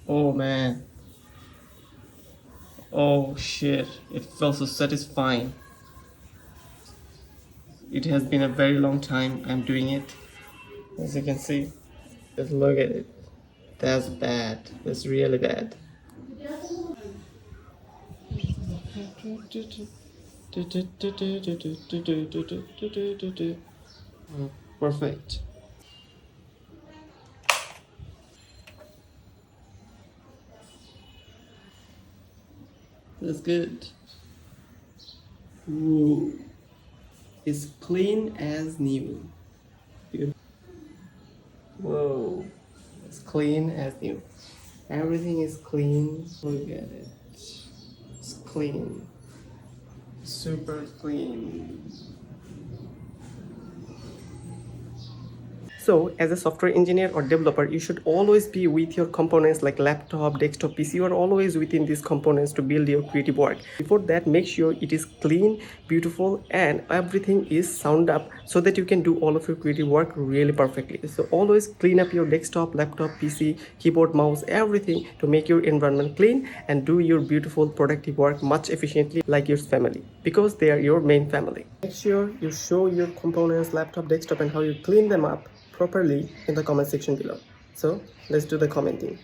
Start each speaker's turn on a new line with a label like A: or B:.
A: Oh man. Oh shit. It feels so satisfying. It has been a very long time I'm doing it. As you can see. Just look at it. That's bad. That's really bad. Perfect. That's good. Ooh. It's clean as new. Beautiful. Whoa. It's clean as new. Everything is clean. Look at it. It's clean. Super clean. So, as a software engineer or developer, you should always be with your components like laptop, desktop, PC. You are always within these components to build your creative work. Before that, make sure it is clean, beautiful, and everything is sound up so that you can do all of your creative work really perfectly. So, always clean up your desktop, laptop, PC, keyboard, mouse, everything to make your environment clean and do your beautiful productive work much efficiently like your family, because they are your main family. Make sure you show your components, laptop, desktop, and how you clean them up properly in the comment section below. So let's do the commenting.